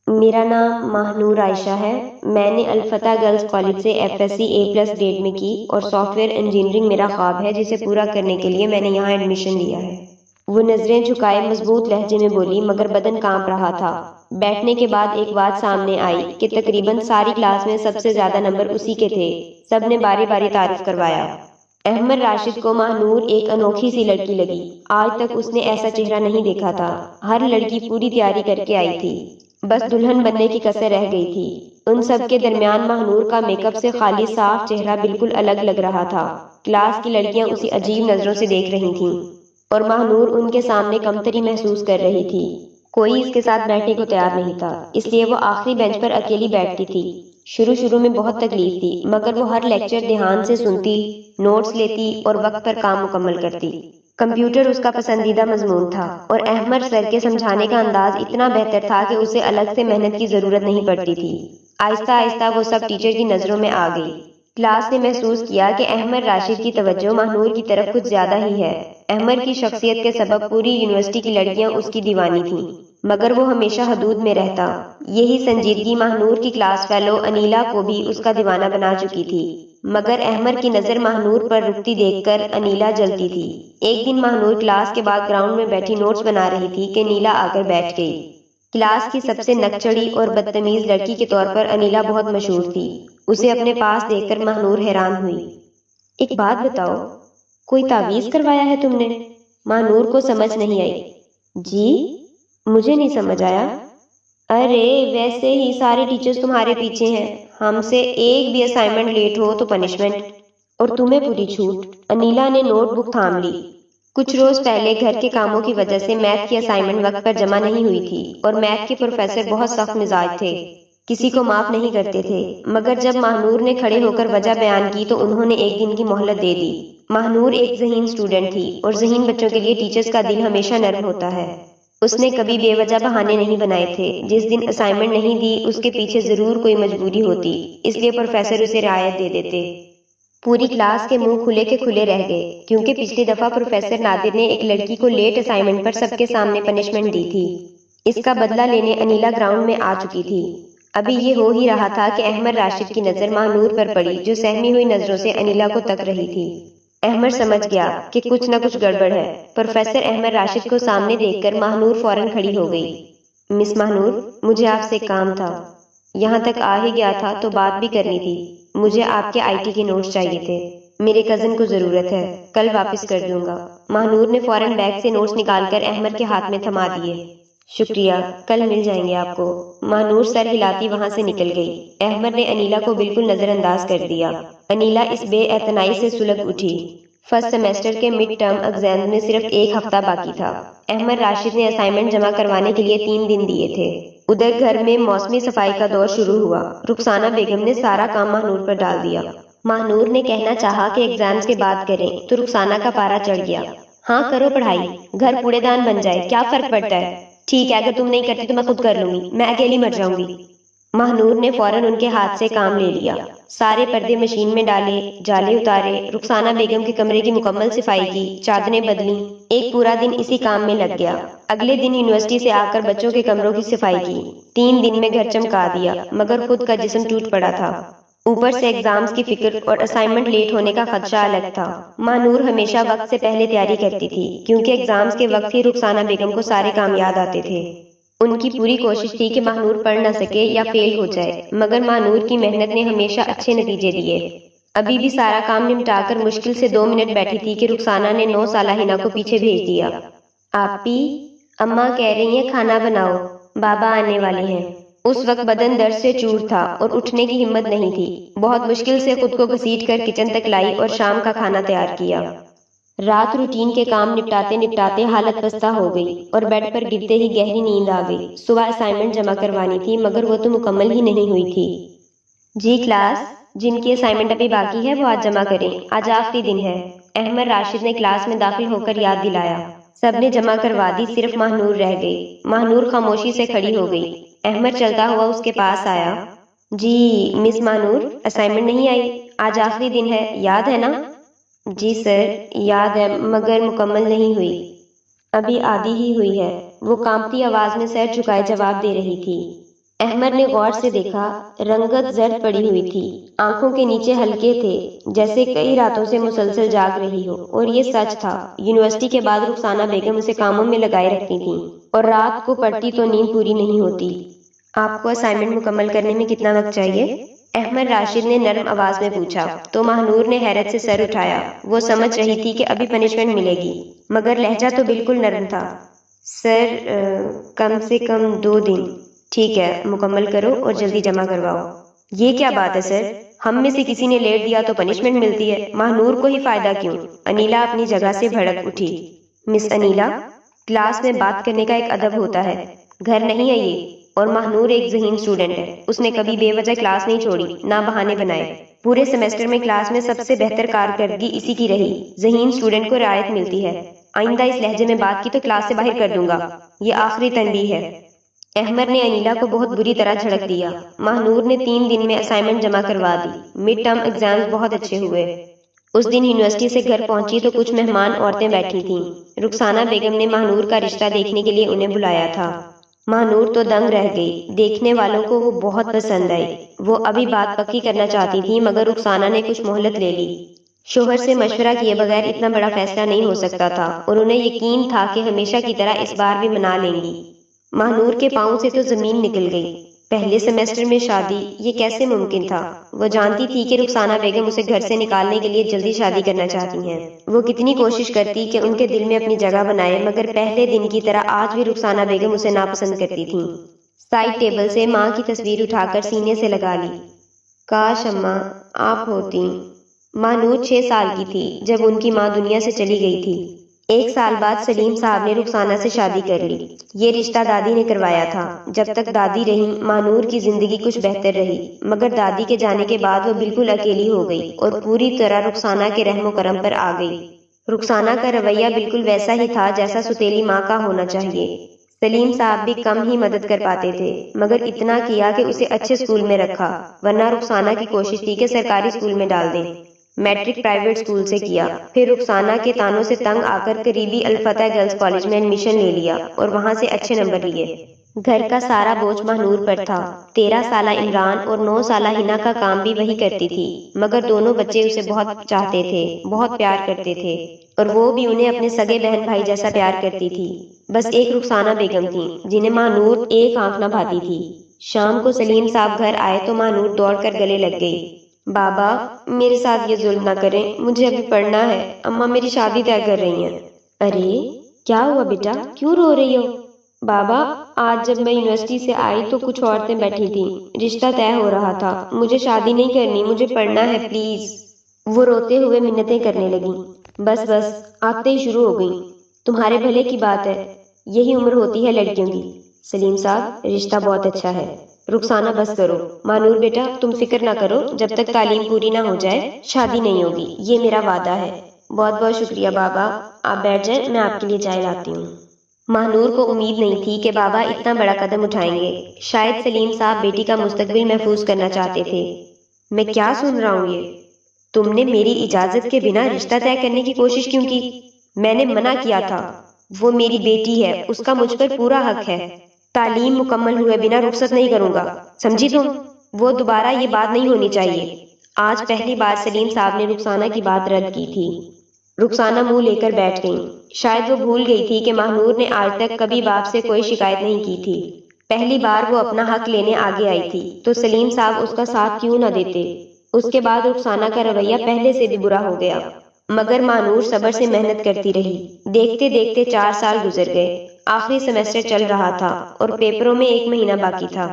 میرا نام ماہنور عائشہ ہے، میں نے الفتح گرلز کالج سے FSC A+ گریڈ میں کی، اور سافٹ ویئر انجینئرنگ میرا خواب ہے جسے پورا کرنے کے لیے میں نے یہاں ایڈمیشن لیا ہے۔ وہ نظریں جھکائے مضبوط لہجے میں بولی، مگر بدن کانپ رہا تھا۔ بیٹھنے کے بعد ایک بات سامنے آئی کہ تقریباً ساری کلاس میں سب سے زیادہ نمبر اسی کے تھے۔ سب نے باری باری تعارف کروایا۔ احمد راشد کو ماہنور ایک انوکھی سی لڑکی لگی۔ آج تک اس نے ایسا چہرہ نہیں دیکھا تھا۔ ہر لڑکی پوری تیاری کر کے آئی تھی، بس دلہن بننے کی کسر رہ گئی تھی۔ ان سب کے درمیان ماہنور کا میک اپ سے خالی صاف چہرہ بالکل الگ لگ رہا تھا۔ کلاس کی لڑکیاں اسی عجیب نظروں سے دیکھ رہی تھیں اور ماہنور ان کے سامنے کمتری محسوس کر رہی تھی۔ کوئی اس کے ساتھ بیٹھنے کو تیار نہیں تھا، اس لیے وہ آخری بینچ پر اکیلی بیٹھتی تھی۔ شروع میں بہت تکلیف تھی، مگر وہ ہر لیکچر دھیان سے سنتی، نوٹس لیتی اور وقت پر کام مکمل کرتی۔ کمپیوٹر اس کا پسندیدہ مضمون تھا اور احمد سر کے سمجھانے کا انداز اتنا بہتر تھا کہ اسے الگ سے محنت کی ضرورت نہیں پڑتی تھی۔ آہستہ آہستہ وہ سب ٹیچر کی نظروں میں آ گئی۔ کلاس نے محسوس کیا کہ احمد راشد کی توجہ ماہنور کی طرف کچھ زیادہ ہی ہے۔ احمد کی شخصیت کے سبب پوری یونیورسٹی کی لڑکیاں اس کی دیوانی تھیں، مگر وہ ہمیشہ حدود میں رہتا۔ یہی سنجیدگی ماہنور کی کلاس فیلو انیلا کو بھی اس کا دیوانہ بنا چکی تھی، مگر احمد کی نظر ماہنور پر رکتی دیکھ کر انیلا جلتی تھی۔ ایک دن ماہنور کلاس کے بعد گراؤنڈ میں بیٹھی نوٹس بنا رہی تھی کہ نیلا آ کر بیٹھ گئی۔ کلاس کی سب سے نکچڑی اور بدتمیز لڑکی کے طور پر انیلا بہت مشہور تھی۔ اسے اپنے پاس دیکھ کر مہنور حیران ہوئی۔ ایک بات بتاؤ، کوئی تعویذ کروایا ہے تم نے؟ مہنور کو سمجھ نہیں آئی۔ جی؟ مجھے نہیں سمجھ آیا۔ ارے ویسے ہی سارے ٹیچرز تمہارے پیچھے ہیں، ہم سے ایک بھی اسائنمنٹ لیٹ ہو تو پنشمنٹ، اور تمہیں پوری چھوٹ۔ انیلا نے نوٹ بک تھام لی۔ کچھ روز پہلے گھر کے کاموں کی وجہ سے میتھ کی اسائنمنٹ وقت پر جمع نہیں ہوئی تھی، اور میتھ کے پروفیسر بہت سخت مزاج تھے، کسی کو معاف نہیں کرتے تھے۔ مگر جب مہنور نے کھڑے ہو کر وجہ بیان کی تو انہوں نے ایک دن کی مہلت دے دی۔ مہنور ایک ذہین اسٹوڈنٹ تھی، اور ذہین بچوں کے لیے ٹیچرز کا دل ہمیشہ نرم ہوتا ہے۔ اس نے کبھی بے وجہ بہانے نہیں بنائے تھے۔ جس دن اسائنمنٹ نہیں دی اس کے پیچھے ضرور کوئی مجبوری ہوتی، اس لیے پروفیسر اسے رعایت دے دیتے۔ پوری کلاس کے منہ کھلے کے کھلے رہ گئے، کیونکہ پچھلی دفعہ پروفیسر نادر نے ایک لڑکی کو لیٹ اسائنمنٹ پر سب کے سامنے پنشمنٹ دی تھی۔ اس کا بدلہ لینے انیلا گراؤنڈ میں آ چکی تھی۔ ابھی یہ ہو ہی رہا تھا کہ احمد راشد کی نظر مہنور پر پڑی، جو سہمی ہوئی نظروں سے انیلا کو تک رہی تھی۔ احمد سمجھ گیا کہ کچھ نہ کچھ گڑبڑ ہے۔ پروفیسر احمد راشد کو سامنے دیکھ کر مہنور فوراً کھڑی ہو گئی۔ مس مہنور، مجھے آپ سے کام تھا۔ یہاں تک آ ہی گیا تھا تو بات بھی کرنی تھی۔ مجھے آپ کے آئی ٹی کے نوٹس چاہیے تھے، میرے کزن کو ضرورت ہے، کل واپس کر دوں گا۔ مہنور نے فوراً بیگ سے نوٹس نکال کر احمد کے ہاتھ میں تھما دیے۔ شکریہ، کل مل جائیں گے آپ کو۔ مہنور سر ہلاتی وہاں سے نکل گئی۔ احمد نے انیلا کو بالکل نظر انداز کر دیا۔ انیلا اس بے اعتنائی سے سلگ اٹھی۔ فرسٹ سیمیسٹر کے مڈ ٹرم ایگزام میں صرف ایک ہفتہ باقی تھا۔ احمد راشد نے اسائنمنٹ جمع کروانے کے لیے 3 دن دیے تھے۔ ادھر گھر میں موسمی صفائی کا دور شروع ہوا۔ رخسانہ بیگم نے سارا کام مہنور پر ڈال دیا۔ مہنور نے کہنا چاہا کہ ایگزامز کے بعد کریں تو رخسانہ کا پارا چڑھ گیا۔ ہاں کرو پڑھائی، گھر کوڑے دان بن جائے، کیا فرق پڑتا ہے؟ ٹھیک ہے، اگر تم نہیں کرتی تو میں خود کر لوں گی، میں اکیلی مر جاؤں گی۔ مہنور نے فوراً ان کے ہاتھ سے کام لے لیا۔ سارے پردے مشین میں ڈالے، جالے اتارے، رخسانہ بیگم کے کمرے کی مکمل صفائی کی، چادریں بدلیں۔ ایک پورا دن اسی کام میں لگ گیا۔ اگلے دن یونیورسٹی سے آ کر بچوں کے کمروں کی صفائی کی۔ 3 دن میں گھر چمکا دیا، مگر خود کا جسم ٹوٹ پڑا تھا۔ اوپر سے ایگزامز کی فکر اور اسائنمنٹ لیٹ ہونے کا خدشہ الگ تھا۔ مہنور ہمیشہ وقت سے پہلے تیاری کرتی تھی، کیونکہ ایگزامز کے وقت ہی رخسانہ بیگم کو سارے کام یاد آتے تھے۔ ان کی پوری کوشش تھی کہ مہنور پڑھ نہ سکے یا فیل ہو جائے، مگر مہنور کی محنت نے ہمیشہ اچھے نتیجے دیے۔ ابھی بھی سارا کام نمٹا کر مشکل سے 2 منٹ بیٹھی تھی کہ رخسانہ نے 9 سالہ ہنا کو پیچھے بھیج دیا۔ آپی، اماں کہہ رہی ہیں کھانا بناؤ، بابا آنے والے ہیں۔ اس وقت بدن درد سے چور تھا اور اٹھنے کی ہمت نہیں تھی۔ بہت مشکل سے خود کو گھسیٹ کر کچن تک لائی اور شام کا کھانا تیار کیا۔ رات روٹین کے کام نپٹاتے نپٹاتے حالت پستہ ہو گئی اور بیڈ پر گرتے ہی گہری نیند آ گئی۔ صبح اسائنمنٹ جمع کروانی تھی، مگر وہ تو مکمل ہی نہیں ہوئی تھی۔ جی کلاس، جن کی اسائنمنٹ ابھی باقی ہے وہ آج جمع کریں، آج آخری دن ہے۔ احمد راشد نے کلاس میں داخل ہو کر یاد دلایا۔ سب نے جمع کروا دی، صرف مہنور رہ گئی۔ مہنور خاموشی سے کھڑی ہو گئی۔ احمد چلتا ہوا اس کے پاس آیا۔ جی مس مہنور، اسائنمنٹ نہیں آئی؟ آج آخری دن ہے، یاد ہے نا؟ جی سر، یاد ہے، مگر مکمل نہیں ہوئی۔ ابھی آدھی ہی ہوئی ہے، وہ کانپتی آواز میں سر جھکائے جواب دے رہی تھی۔ احمد نے غور سے دیکھا، رنگت زرد پڑی ہوئی تھی، آنکھوں کے نیچے ہلکے تھے، جیسے کئی راتوں سے مسلسل جاگ رہی ہو۔ اور یہ سچ تھا، یونیورسٹی کے بعد رخسانہ بیگم اسے کاموں میں لگائے رکھتی تھیں، اور رات کو پڑھتی تو نیند پوری نہیں ہوتی۔ آپ کو اسائنمنٹ مکمل کرنے میں کتنا وقت چاہیے؟ احمد راشد نے نرم آواز میں پوچھا، تو مہنور نے حیرت سے سر اٹھایا۔ وہ سمجھ رہی تھی کہ ابھی پنشمنٹ ملے گی، مگر لہجہ تو بالکل نرم تھا۔ سر، کم سے کم 2 دن۔ ٹھیک ہے، مکمل کرو اور جلدی جمع کرواؤ۔ یہ کیا بات ہے سر؟ ہم میں سے کسی نے لیٹ دیا تو پنشمنٹ ملتی ہے، مہنور کو ہی فائدہ کیوں؟ انیلا اپنی جگہ سے بھڑک اٹھی۔ مس انیلا، کلاس میں بات کرنے کا ایک ادب ہوتا ہے، گھر نہیں ہے یہ۔ اور مہنور ایک ذہین اسٹوڈنٹ ہے، اس نے کبھی بے وجہ کلاس نہیں چھوڑی، نہ بہانے بنائے۔ پورے سیمیسٹر میں کلاس میں سب سے بہتر کارکردگی اسی کی رہی۔ ذہین اسٹوڈنٹ کو رعایت ملتی ہے۔ آئندہ اس لہجے میں بات کی تو کلاس سے باہر کر دوں گا، یہ آخری تنبیہ ہے۔ احمد نے انیلا کو بہت بری طرح جھڑک دیا۔ مہنور نے 3 دن میں اسائنمنٹ جمع کروا دی۔ مڈ ٹرم ایگزامز بہت اچھے ہوئے۔ اس دن یونیورسٹی سے گھر پہنچی تو کچھ مہمان عورتیں بیٹھی تھیں۔ رخسانہ بیگم نے مہنور کا رشتہ دیکھنے کے لیے انہیں بلایا تھا۔ مہنور تو دنگ رہ گئی، دیکھنے والوں کو وہ بہت پسند آئی۔ وہ ابھی بات پکی کرنا چاہتی تھی، مگر رخسانہ نے کچھ مہلت لے لی۔ شوہر سے مشورہ کیے بغیر اتنا بڑا فیصلہ نہیں ہو سکتا تھا، اور انہیں یقین تھا کہ ہمیشہ کی طرح اس بار بھی منا لیں گی۔ ماہنور کے پاؤں سے تو زمین نکل گئی۔ پہلے سیمسٹر میں شادی، یہ کیسے ممکن تھا؟ وہ جانتی تھی کہ رخسانہ بیگم اسے گھر سے نکالنے کے لیے جلدی شادی کرنا چاہتی ہیں۔ وہ کتنی کوشش کرتی کہ ان کے دل میں اپنی جگہ بنائے، مگر پہلے دن کی طرح آج بھی رخسانہ بیگم اسے ناپسند کرتی تھیں۔ سائڈ ٹیبل سے ماں کی تصویر اٹھا کر سینے سے لگا لی۔ کاش اماں آپ ہوتی۔ ماہنور 6 سال کی تھی جب ان کی ماں دنیا سے چلی گئی تھی۔ 1 سال بعد سلیم صاحب نے رخسانہ سے شادی کر لی۔ یہ رشتہ دادی نے کروایا تھا۔ جب تک دادی رہی ماہنور کی زندگی کچھ بہتر رہی، مگر دادی کے جانے کے بعد وہ بالکل اکیلی ہو گئی اور پوری طرح رخسانہ کے رحم و کرم پر آ گئی۔ رخسانہ کا رویہ بالکل ویسا ہی تھا جیسا ستیلی ماں کا ہونا چاہیے۔ سلیم صاحب بھی کم ہی مدد کر پاتے تھے، مگر اتنا کیا کہ اسے اچھے اسکول میں رکھا، ورنہ رخسانہ کی کوشش تھی کہ سرکاری اسکول میں ڈال دیں۔ میٹرک پرائیویٹ اسکول سے کیا، پھر رخسانہ کے تانوں سے تنگ آ کر قریبی الفتح گرلز کالج میں ایڈمیشن لے لیا اور وہاں سے اچھے نمبر لیے۔ گھر کا سارا بوجھ ماہنور پر تھا۔ 13 سالہ عمران اور 9 سالہ ہنا کا کام بھی وہی کرتی تھی، مگر دونوں بچے اسے بہت چاہتے تھے، بہت پیار کرتے تھے، اور وہ بھی انہیں اپنے سگے بہن بھائی جیسا پیار کرتی تھی۔ بس ایک رخسانہ بیگم تھی جنہیں ماہنور ایک آنکھ نہ بھاتی تھی۔ شام کو سلیم صاحب گھر آئے تو ماہنور دوڑ کر گلے لگ گئی۔ بابا میرے ساتھ یہ ظلم نہ کریں، مجھے ابھی پڑھنا ہے، اماں میری شادی طے کر رہی ہیں۔ ارے کیا ہوا بیٹا، کیوں رو رہی ہو؟ بابا آج جب میں یونیورسٹی سے آئی تو کچھ عورتیں بیٹھی تھیں، رشتہ طے ہو رہا تھا، مجھے شادی نہیں کرنی، مجھے پڑھنا ہے پلیز۔ وہ روتے ہوئے منتیں کرنے لگیں۔ بس بس آتے ہی شروع ہو گئیں، تمہارے بھلے کی بات ہے، یہی عمر ہوتی ہے لڑکیوں کی۔ سلیم صاحب رشتہ بہت اچھا ہے۔ رخسانہ بس کرو۔ ماہنور بیٹا تم فکر نہ کرو، جب تک تعلیم پوری نہ ہو جائے شادی نہیں ہوگی، یہ میرا وعدہ ہے۔ بہت بہت شکریہ بابا، آپ بیٹھ جائیں، میں آپ کے لیے چائے لاتی ہوں۔ ماہنور کو امید نہیں تھی کہ بابا اتنا بڑا قدم اٹھائیں گے۔ شاید سلیم صاحب بیٹی کا مستقبل محفوظ کرنا چاہتے تھے۔ میں کیا سن رہا ہوں یہ؟ تم نے میری اجازت کے بنا رشتہ طے کرنے کی کوشش کیوں کی؟ میں نے منع کیا تھا، وہ میری بیٹی ہے، اس کا مجھ پر پورا حق ہے۔ تعلیم مکمل ہوئے بنا رخصت نہیں کروں گا، سمجھی تم؟ وہ دوبارہ یہ بات نہیں ہونی چاہیے۔ آج پہلی بار سلیم صاحب نے رخسانہ کی بات رد کی تھی۔ رخسانہ منہ لے کر بیٹھ گئی۔ شاید وہ بھول گئی تھی کہ ماہنور نے آج تک کبھی باپ سے کوئی شکایت نہیں کی تھی۔ پہلی بار وہ اپنا حق لینے آگے آئی تھی تو سلیم صاحب اس کا ساتھ کیوں نہ دیتے۔ اس کے بعد رخسانہ کا رویہ پہلے سے بھی برا ہو گیا، مگر ماہنور صبر سے محنت کرتی رہی۔ دیکھتے دیکھتے 4 سال گزر گئے۔ آخری سیمسٹر چل رہا تھا اور پیپروں میں 1 مہینہ باقی تھا۔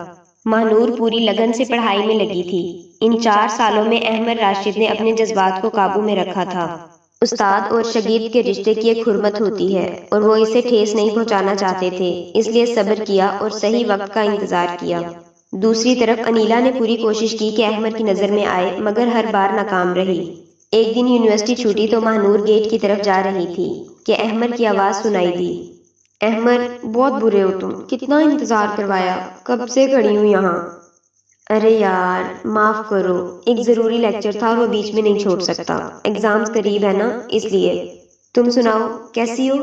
ماہنور پوری لگن سے پڑھائی میں لگی تھی۔ ان 4 سالوں میں احمد راشد نے اپنے جذبات کو قابو میں رکھا تھا۔ استاد اور شاگرد کے رشتے کی ایک حرمت ہوتی ہے اور وہ اسے ٹھیس نہیں پہنچانا چاہتے تھے، اس لیے صبر کیا اور صحیح وقت کا انتظار کیا۔ دوسری طرف انیلا نے پوری کوشش کی کہ احمد کی نظر میں آئے، مگر ہر بار ناکام رہی۔ ایک دن یونیورسٹی چھوٹی تو ماہنور گیٹ کی طرف جا رہی تھی کہ احمد کی آواز سنائی دی۔ احمد بہت برے ہو تم، کتنا انتظار کروایا، کب سے کھڑی ہوں یہاں۔ ارے یار معاف کرو، ایک ضروری لیکچر تھا اور وہ بیچ میں نہیں چھوڑ سکتا، ایگزامز قریب ہے نا اس لیے۔ تم سناؤ کیسی ہو؟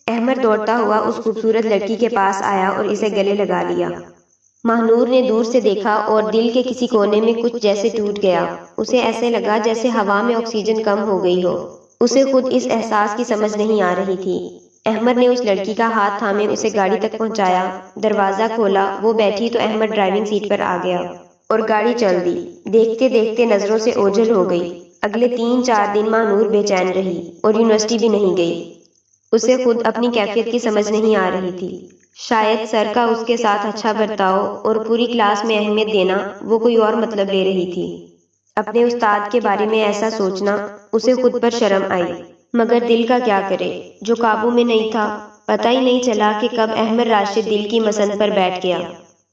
احمد دوڑتا ہوا اس خوبصورت لڑکی کے پاس آیا اور اسے گلے لگا لیا۔ ماہنور نے دور سے دیکھا اور دل کے کسی کونے میں کچھ جیسے ٹوٹ گیا۔ اسے ایسے لگا جیسے ہوا میں آکسیجن کم ہو گئی ہو۔ اسے خود اس احساس کی سمجھ نہیں آ رہی تھی۔ احمد نے اس لڑکی کا ہاتھ تھامے اسے گاڑی تک پہنچایا، دروازہ کھولا، وہ بیٹھی تو احمد ڈرائیونگ سیٹ پر آ گیا اور گاڑی چل دی۔ دیکھتے دیکھتے نظروں سے اوجھل ہو گئی۔ اگلے 3-4 دن ماہنور بے چین رہی اور یونیورسٹی بھی نہیں گئی۔ اسے خود اپنی کیفیت کی سمجھ نہیں آ رہی تھی۔ شاید سر کا اس کے ساتھ اچھا برتاؤ اور پوری کلاس میں اہمیت دینا وہ کوئی اور مطلب لے رہی تھی۔ اپنے استاد کے بارے میں ایسا سوچنا اسے خود پر شرم آئی، مگر دل کا کیا کرے جو قابو میں نہیں تھا۔ پتہ ہی نہیں چلا کہ کب احمد راشد دل کی مسند پر بیٹھ گیا۔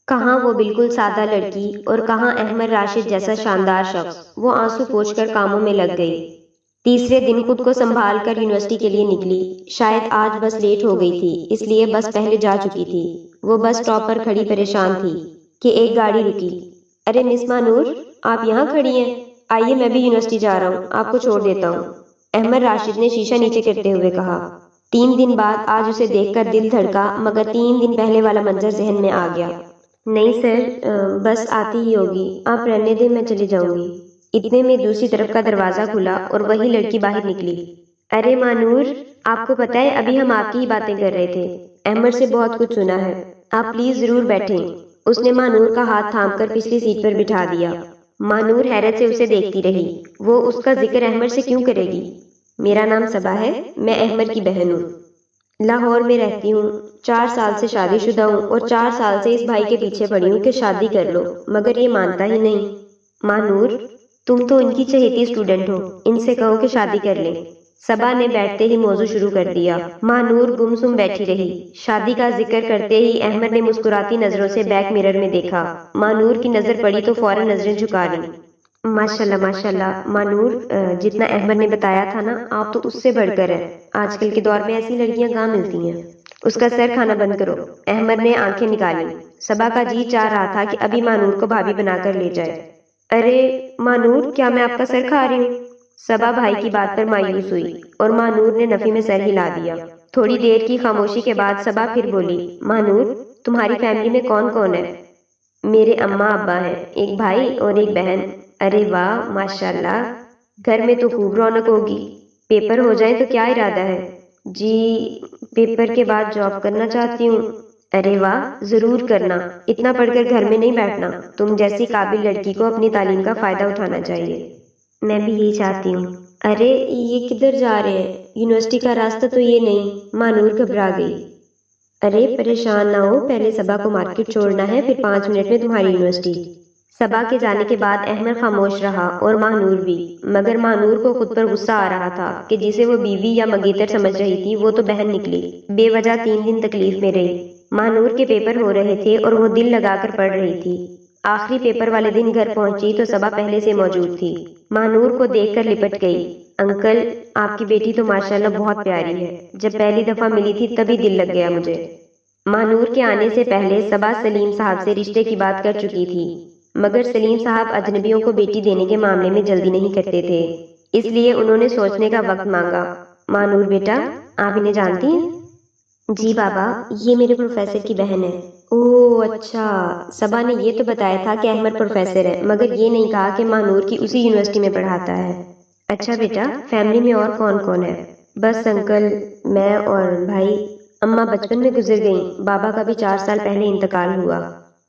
کہاں وہ بالکل سادہ لڑکی اور کہاں احمد راشد جیسا شاندار شخص۔ وہ آنسو پوچھ کر کاموں میں لگ گئی۔ تیسرے دن خود کو سنبھال کر یونیورسٹی کے لیے نکلی۔ شاید آج بس لیٹ ہو گئی تھی، اس لیے بس پہلے جا چکی تھی۔ وہ بس اسٹاپ پر کھڑی پریشان تھی کہ ایک گاڑی رکی۔ ارے مس ماہنور آپ یہاں کھڑی ہیں، آئیے میں بھی یونیورسٹی جا رہا ہوں، آپ کو چھوڑ دیتا ہوں، احمد راشد نے شیشہ نیچے کرتے ہوئے کہا۔ 3 دن بعد آج اسے دیکھ کر دل دھڑکا، مگر 3 دن پہلے والا منظر ذہن میں آ گیا۔ نہیں سر، بس آتی ہی ہوگی، آپ رہنے دیں، میں چلی جاؤں گی۔ اتنے میں دوسری طرف کا دروازہ کھلا اور وہی لڑکی باہر نکلی۔ ارے ماہنور آپ کو پتہ ہے ابھی ہم آپ کی ہی باتیں کر رہے تھے، احمد سے بہت کچھ سنا ہے، آپ پلیز ضرور بیٹھیں۔ اس نے مانور کا ہاتھ تھام کر پچھلی سیٹ پر بٹھا دیا۔ مانور حیرت سے اسے دیکھتی رہی۔ وہ اس کا ذکر احمد سے کیوں کرے گی؟ میرا نام صبا ہے، میں احمد کی بہن ہوں، لاہور میں رہتی ہوں، 4 سال سے شادی شدہ ہوں اور 4 سال سے اس بھائی کے پیچھے پڑی ہوں کہ شادی کر لو، مگر یہ مانتا ہی نہیں۔ مانور، تم تو ان کی چہیتی اسٹوڈنٹ ہو، ان سے کہو کہ شادی کر لیں۔ صبا نے بیٹھتے ہی موضوع شروع کر دیا۔ مانور گمسم بیٹھی رہی۔ شادی کا ذکر کرتے ہی احمد نے مسکراتی نظروں سے بیک مرر میں دیکھا۔ مانور کی نظر پڑی تو فوراً نظریں جھکا لی۔ ماشاءاللہ ماشاءاللہ مانور، جتنا احمد نے بتایا تھا نا، آپ تو اس سے بڑھ کر ہیں۔ آج کل کے دور میں ایسی لڑکیاں کہاں ملتی ہیں۔ اس کا سر کھانا بند کرو۔ احمد نے آنکھیں نکالی۔ صبا کا جی چاہ رہا تھا کہ ابھی مانور کو بھابھی بنا کر لے جائے۔ ارے مانور، کیا میں آپ کا سر کھا رہی ہوں؟ صبا بھائی کی بات پر مایوس ہوئی اور مانور نے نفی میں سر ہلا دیا۔ تھوڑی دیر کی خاموشی کے بعد صبا پھر بولی، مانور، تمہاری فیملی میں کون کون ہے؟ میرے اماں ابا ہیں، ایک بھائی اور ایک بہن۔ ارے واہ ماشاءاللہ، گھر میں تو خوب رونق ہوگی۔ پیپر ہو جائیں تو کیا ارادہ ہے؟ جی، پیپر کے بعد جاب کرنا چاہتی ہوں۔ ارے واہ، ضرور کرنا، اتنا پڑھ کر گھر میں نہیں بیٹھنا، تم جیسی قابل لڑکی کو اپنی تعلیم کا فائدہ اٹھانا چاہیے۔ میں بھی یہی چاہتی ہوں۔ ارے یہ کدھر جا رہے ہیں؟ یونیورسٹی کا راستہ تو یہ نہیں۔ مانور گھبرا گئی۔ ارے پریشان نہ ہو، پہلے صبا کو مارکیٹ چھوڑنا ہے، پھر 5 منٹ میں تمہاری یونیورسٹی۔ صبا کے جانے کے بعد احمد خاموش رہا اور مانور بھی، مگر مانور کو خود پر غصہ آ رہا تھا کہ جسے وہ بیوی یا منگیتر سمجھ رہی تھی وہ تو بہن نکلی۔ بے وجہ 3 دن تکلیف میں رہی۔ مانور کے پیپر ہو رہے تھے اور وہ دل لگا کر پڑھ رہی تھی۔ آخری پیپر والے دن گھر پہنچی تو صبا پہلے سے موجود تھی۔ مانور کو دیکھ کر لپٹ گئی۔ انکل، آپ کی بیٹی تو ماشاءاللہ بہت پیاری ہے، جب پہلی دفعہ ملی تھی تبھی دل لگ گیا مجھے۔ مانور کے آنے سے پہلے صبا سلیم صاحب سے رشتے کی بات کر چکی تھی، مگر سلیم صاحب اجنبیوں کو بیٹی دینے کے معاملے میں جلدی نہیں کرتے تھے، اس لیے انہوں نے سوچنے کا وقت مانگا۔ مانور بیٹا، آپ انہیں جانتی ہیں؟ جی بابا، یہ میرے پروفیسر کی بہن ہے۔ اوہ اچھا، صبا نے یہ تو بتایا تھا کہ احمد پروفیسر ہے، مگر یہ نہیں کہا کہ مانور کی اسی یونیورسٹی میں پڑھاتا ہے۔ اچھا بیٹا، فیملی میں اور کون کون ہے؟ بس انکل، میں اور بھائی۔ اماں بچپن میں گزر گئیں، بابا کا بھی 4 سال پہلے انتقال ہوا۔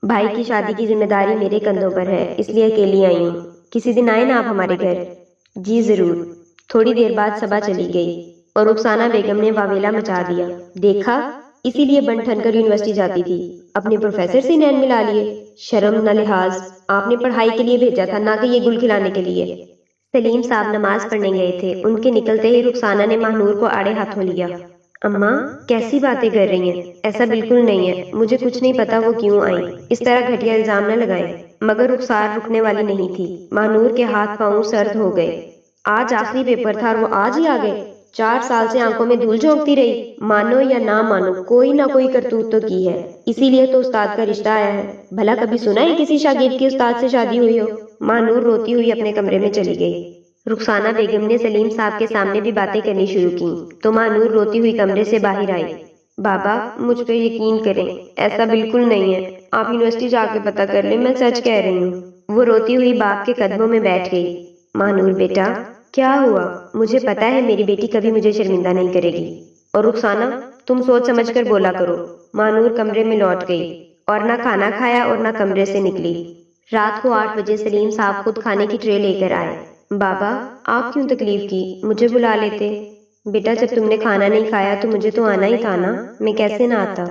بھائی کی شادی کی ذمہ داری میرے کندھوں پر ہے، اس لیے اکیلی آئی ہوں۔ کسی دن آئے نا آپ ہمارے گھر؟ جی ضرور۔ تھوڑی دیر بعد صبا چلی گئی اور رخسانہ بیگم نے واویلا مچا دیا۔ دیکھا، اسی لیے بن ٹھن کر یونیورسٹی جاتی تھی، اپنے پروفیسر سے نین ملا لیے۔ شرم نہ لحاظ، آپ نے پڑھائی کے لیے بھیجا تھا، نہ کہ یہ گل کھلانے کے لیے۔ سلیم صاحب نماز پڑھنے گئے تھے، ان کے نکلتے ہی رخسانہ نے مہنور کو آڑے ہاتھوں لیا۔ اماں، کیسی باتیں کر رہی ہیں؟ ایسا بالکل نہیں ہے، مجھے کچھ نہیں پتا وہ کیوں آئیں، اس طرح گھٹیا الزام نہ لگائیں۔ مگر رخسار رکنے والی نہیں تھی۔ مہنور کے ہاتھ پاؤں سرد ہو گئے۔ آج آخری پیپر تھا اور وہ آج ہی آ گئے؟ 4 سال سے آنکھوں میں دھول جھونکتی رہی، مانو یا نہ مانو کوئی نہ کوئی کرتوت تو کی ہے، اسی لیے تو استاد کا رشتہ آیا ہے۔ بھلا کبھی سنا ہے کسی شاگرد کی استاد سے شادی ہوئی ہو؟ مانور روتی ہوئی اپنے کمرے میں چلی گئی۔ رخسانہ بیگم نے سلیم صاحب کے سامنے بھی باتیں کرنی شروع کی تو مانور روتی ہوئی کمرے سے باہر آئی۔ بابا، مجھ پہ یقین کریں، ایسا بالکل نہیں ہے، آپ یونیورسٹی جا کے پتہ کر لیں، میں سچ کہہ رہی ہوں۔ وہ روتی ہوئی باپ کے قدموں میں بیٹھ گئی۔ مانور بیٹا، کیا ہوا؟ مجھے پتا ہے میری بیٹی کبھی مجھے شرمندہ نہیں کرے گی۔ اور رخسانہ، تم سوچ سمجھ کر بولا کرو۔ مانور کمرے میں لوٹ گئی اور نہ کھانا کھایا اور نہ کمرے سے نکلی۔ رات کو 8 بجے سلیم صاحب خود کھانے کی ٹرے لے کر آئے۔ بابا، آپ کیوں تکلیف کی؟ مجھے بلا لیتے۔ بیٹا، جب تم نے کھانا نہیں کھایا تو مجھے تو آنا ہی تھا نا، میں کیسے نہ آتا؟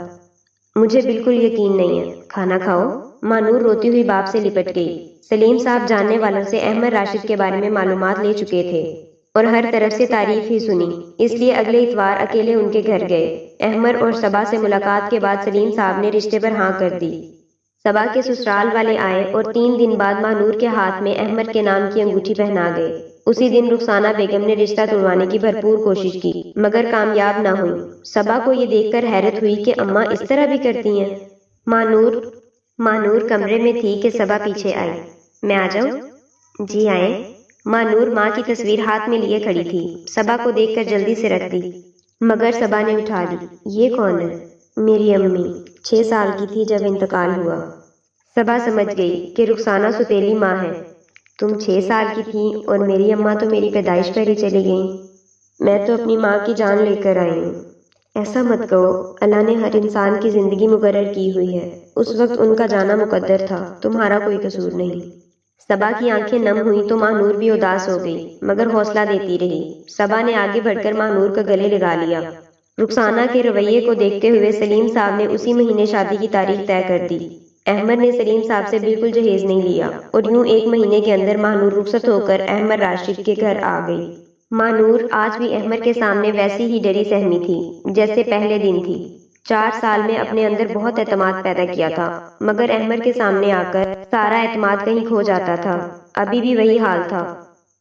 مجھے بالکل یقین نہیں ہے، کھانا کھاؤ۔ مانور روتی ہوئی باپ سے لپٹ گئی۔ سلیم صاحب جاننے والوں سے احمد راشد کے بارے میں معلومات لے چکے تھے اور ہر طرف سے تعریف ہی سنی، اس لیے اگلے اتوار اکیلے ان کے گھر گئے۔ احمد اور صبا سے ملاقات کے بعد سلیم صاحب نے رشتے پر ہاں کر دی۔ صبا کے سسرال والے آئے اور 3 دن بعد مانور کے ہاتھ میں احمد کے نام کی انگوٹھی پہنا گئے۔ اسی دن رخسانہ بیگم نے رشتہ توڑوانے کی بھرپور کوشش کی مگر کامیاب نہ ہوئی۔ صبا کو یہ دیکھ کر حیرت ہوئی کہ اماں اس طرح بھی کرتی ہیں۔ مانور کمرے میں تھی کہ صبا پیچھے آئی۔ میں آ جاؤں؟ جی آئیں۔ مانور ماں کی تصویر ہاتھ میں لیے کھڑی تھی۔ صبا کو دیکھ کر جلدی سے رکھ دی مگر صبا نے اٹھا لی۔ یہ کون ہے؟ میری امی، 6 سال کی تھی جب انتقال ہوا۔ صبا سمجھ گئی کہ رخسانہ ستیلی ماں ہے۔ تم 6 سال کی تھی اور میری اماں تو میری پیدائش پر ہی چلی گئیں۔ میں تو اپنی ماں کی جان لے کر آئی ہوں۔ ایسا مت کہو، اللہ نے ہر انسان کی زندگی مقرر کی ہوئی ہے، اس وقت ان کا جانا مقدر تھا، تمہارا کوئی قصور نہیں۔ صبا کی آنکھیں نم ہوئی تو ماہنور بھی اداس ہو گئی، مگر حوصلہ دیتی رہی۔ صبا نے آگے بڑھ کر ماہنور کا گلے لگا لیا۔ رخسانہ کے رویے کو دیکھتے ہوئے سلیم صاحب نے اسی مہینے شادی کی تاریخ طے کر دی۔ احمد نے سلیم صاحب سے بالکل جہیز نہیں لیا اور یوں 1 مہینے کے اندر ماہنور رخصت ہو کر احمد راشد کے گھر آ گئی۔ ماہنور آج بھی احمد کے سامنے ویسی ہی ڈری سہمی تھی جیسے پہلے دن تھی۔ 4 سال میں اپنے اندر بہت اعتماد پیدا کیا تھا، مگر احمد کے سامنے آ کر سارا اعتماد کہیں کھو جاتا تھا۔ ابھی بھی وہی حال تھا۔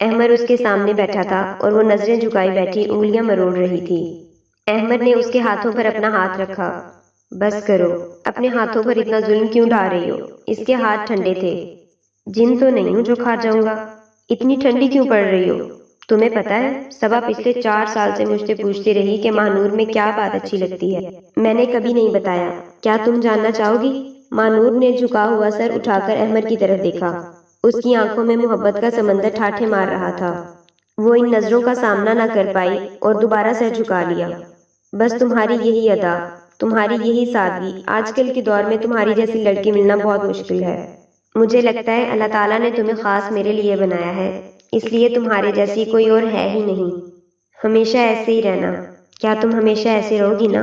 احمد اس کے سامنے بیٹھا تھا اور وہ نظریں جھکائی بیٹھی انگلیاں مروڑ رہی تھی۔ احمد نے اس کے ہاتھوں پر اپنا ہاتھ رکھا۔ بس کرو، اپنے ہاتھوں پر اتنا ظلم کیوں ڈھا رہی ہو؟ اس کے ہاتھ ٹھنڈے تھے۔ جن تو نہیں ہوں جو کھا جاؤں گا، اتنی ٹھنڈی کیوں پڑ رہی ہو؟ تمہیں پتہ ہے صبا پچھلے 4 سال سے مجھ سے پوچھتی رہی کہ ماہنور میں کیا بات اچھی لگتی ہے، میں نے کبھی نہیں بتایا، کیا تم جاننا چاہو گی؟ ماہنور نے جھکا ہوا سر اٹھا کر احمد کی طرف دیکھا۔ اس کی آنکھوں میں محبت کا سمندر ٹھاٹھے مار رہا تھا۔ وہ ان نظروں کا سامنا نہ کر پائی اور دوبارہ سر جھکا لیا۔ بس تمہاری یہی ادا، تمہاری یہی سادگی، آج کل کے دور میں تمہاری جیسی لڑکی ملنا بہت مشکل ہے۔ مجھے لگتا ہے اللہ تعالیٰ نے تمہیں خاص میرے لیے بنایا ہے، اس لیے تمہارے جیسی کوئی اور ہے ہی نہیں۔ ہمیشہ ایسے ہی رہنا۔ کیا تم ہمیشہ ایسے رہو گی نا؟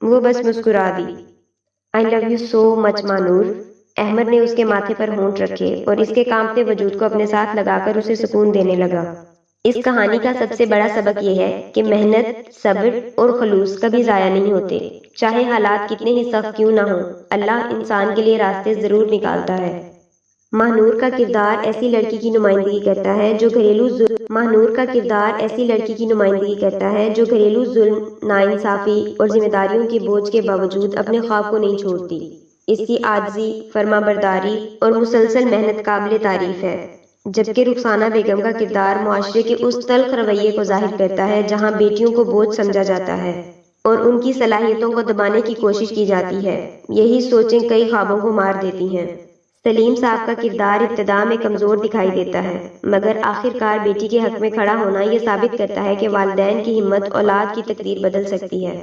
وہ بس مسکرا دی۔ I love you so much مانور۔ Ahmad نے اس کے ماتھے پر ہونٹ رکھے اور اس کے کانپتے وجود کو اپنے ساتھ لگا کر اسے سکون دینے لگا۔ اس کہانی کا سب سے بڑا سبق یہ ہے کہ محنت، صبر اور خلوص کبھی ضائع نہیں ہوتے، چاہے حالات کتنے ہی سخت کیوں نہ ہوں، اللہ انسان کے لیے راستے ضرور نکالتا ہے۔ ماہنور کا کردار ایسی لڑکی کی نمائندگی کرتا ہے جو گھریلو ظلم، ناانصافی اور ذمہ داریوں کے بوجھ کے باوجود اپنے خواب کو نہیں چھوڑتی۔ اس کی عاجزی، فرمانبرداری اور مسلسل محنت قابل تعریف ہے، جبکہ رخسانہ بیگم کا کردار معاشرے کے اس تلخ رویے کو ظاہر کرتا ہے جہاں بیٹیوں کو بوجھ سمجھا جاتا ہے اور ان کی صلاحیتوں کو دبانے کی کوشش کی جاتی ہے۔ یہی سوچیں کئی خوابوں کو مار دیتی ہیں۔ سلیم صاحب کا کردار ابتدا میں کمزور دکھائی دیتا ہے، مگر آخر کار بیٹی کے حق میں کھڑا ہونا یہ ثابت کرتا ہے کہ والدین کی ہمت اولاد کی تقدیر بدل سکتی ہے۔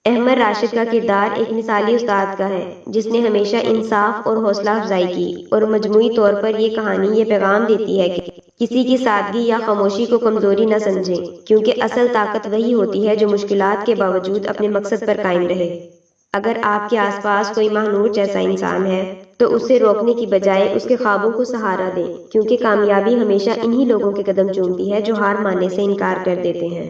احمد راشد کا کردار ایک مثالی استاد کا ہے جس نے ہمیشہ انصاف اور حوصلہ افزائی کی، اور مجموعی طور پر یہ کہانی یہ پیغام دیتی ہے کہ کسی کی سادگی یا خاموشی کو کمزوری نہ سمجھیں، کیونکہ اصل طاقت وہی ہوتی ہے جو مشکلات کے باوجود اپنے مقصد پر قائم رہے۔ اگر آپ کے آس پاس کوئی ماہنور جیسا انسان ہے تو اسے روکنے کی بجائے اس کے خوابوں کو سہارا دیں، کیونکہ کامیابی ہمیشہ انہی لوگوں کے قدم چومتی ہے جو ہار ماننے سے انکار کر دیتے ہیں۔